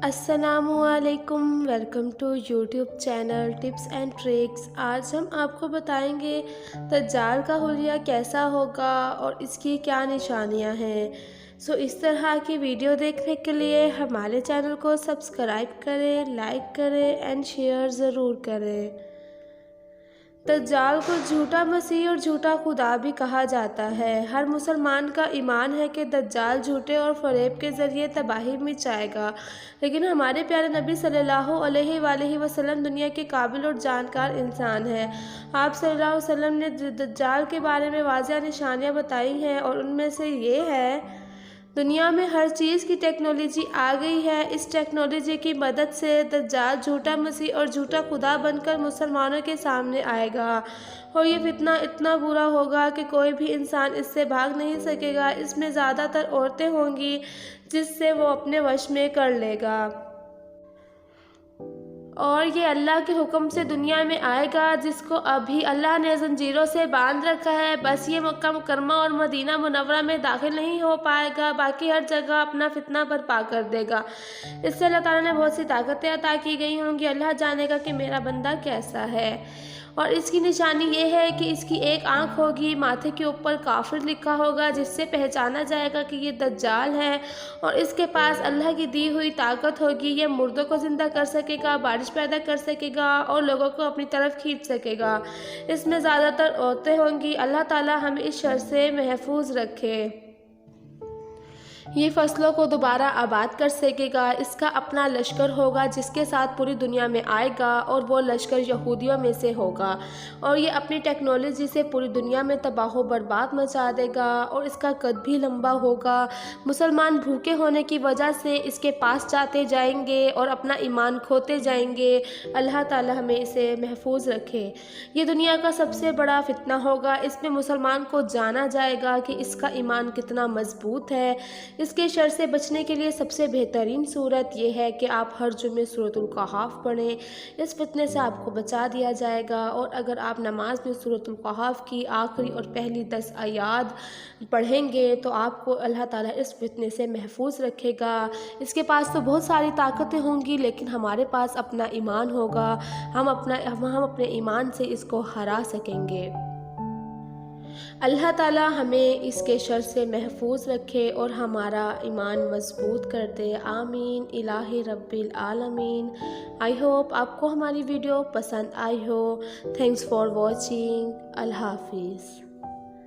السلام علیکم، welcome to YouTube channel tips and tricks. آج ہم آپ کو بتائیں گے دجال کا حلیہ کیسا ہوگا اور اس کی کیا نشانیاں ہیں۔ اس طرح کی ویڈیو دیکھنے کے لیے ہمارے چینل کو سبسکرائب کریں، لائک کریں اینڈ شیئر ضرور کریں۔ دجال کو جھوٹا مسیح اور جھوٹا خدا بھی کہا جاتا ہے۔ ہر مسلمان کا ایمان ہے کہ دجال جھوٹے اور فریب کے ذریعے تباہی مچائے گا، لیکن ہمارے پیارے نبی صلی اللہ علیہ وآلہ وسلم دنیا کے قابل اور جانکار انسان ہیں۔ آپ صلی اللہ علیہ وسلم نے دجال کے بارے میں واضح نشانیاں بتائی ہیں، اور ان میں سے یہ ہے: دنیا میں ہر چیز کی ٹیکنالوجی آ گئی ہے۔ اس ٹیکنالوجی کی مدد سے دجال جھوٹا مسیح اور جھوٹا خدا بن کر مسلمانوں کے سامنے آئے گا، اور یہ فتنہ اتنا برا ہوگا کہ کوئی بھی انسان اس سے بھاگ نہیں سکے گا۔ اس میں زیادہ تر عورتیں ہوں گی، جس سے وہ اپنے وش میں کر لے گا، اور یہ اللہ کے حکم سے دنیا میں آئے گا، جس کو ابھی اللہ نے زنجیروں سے باندھ رکھا ہے۔ بس یہ مکہ مکرمہ اور مدینہ منورہ میں داخل نہیں ہو پائے گا، باقی ہر جگہ اپنا فتنہ برپا کر دے گا۔ اس سے اللہ تعالیٰ نے بہت سی طاقتیں عطا کی گئی ہوں گی۔ اللہ جانے گا کہ میرا بندہ کیسا ہے۔ اور اس کی نشانی یہ ہے کہ اس کی ایک آنکھ ہوگی، ماتھے کے اوپر کافر لکھا ہوگا، جس سے پہچانا جائے گا کہ یہ دجال ہے، اور اس کے پاس اللہ کی دی ہوئی طاقت ہوگی۔ یہ مردوں کو زندہ کر سکے گا، بارش پیدا کر سکے گا، اور لوگوں کو اپنی طرف کھینچ سکے گا۔ اس میں زیادہ تر عورتیں ہوں گی۔ اللہ تعالیٰ ہمیں اس شر سے محفوظ رکھے۔ یہ فصلوں کو دوبارہ آباد کر سکے گا۔ اس کا اپنا لشکر ہوگا، جس کے ساتھ پوری دنیا میں آئے گا، اور وہ لشکر یہودیوں میں سے ہوگا، اور یہ اپنی ٹیکنالوجی سے پوری دنیا میں تباہ و برباد مچا دے گا، اور اس کا قد بھی لمبا ہوگا۔ مسلمان بھوکے ہونے کی وجہ سے اس کے پاس جاتے جائیں گے اور اپنا ایمان کھوتے جائیں گے۔ اللہ تعالیٰ ہمیں اسے محفوظ رکھے۔ یہ دنیا کا سب سے بڑا فتنہ ہوگا۔ اس میں مسلمان کو جانا جائے گا کہ اس کا ایمان کتنا مضبوط ہے۔ اس کے شر سے بچنے کے لیے سب سے بہترین صورت یہ ہے کہ آپ ہر جمعے سورۃ القحف پڑھیں۔ اس فتنے سے آپ کو بچا دیا جائے گا، اور اگر آپ نماز میں سورۃ القحف کی آخری اور پہلی 10 آیات پڑھیں گے تو آپ کو اللہ تعالیٰ اس فتنے سے محفوظ رکھے گا۔ اس کے پاس تو بہت ساری طاقتیں ہوں گی، لیکن ہمارے پاس اپنا ایمان ہوگا۔ ہم اپنے ایمان سے اس کو ہرا سکیں گے۔ اللہ تعالیٰ ہمیں اس کے شر سے محفوظ رکھے اور ہمارا ایمان مضبوط کر دے۔ آمین الہ رب العالمین۔ آئی ہوپ آپ کو ہماری ویڈیو پسند آئی ہو۔ Thanks for watching. اللہ حافظ۔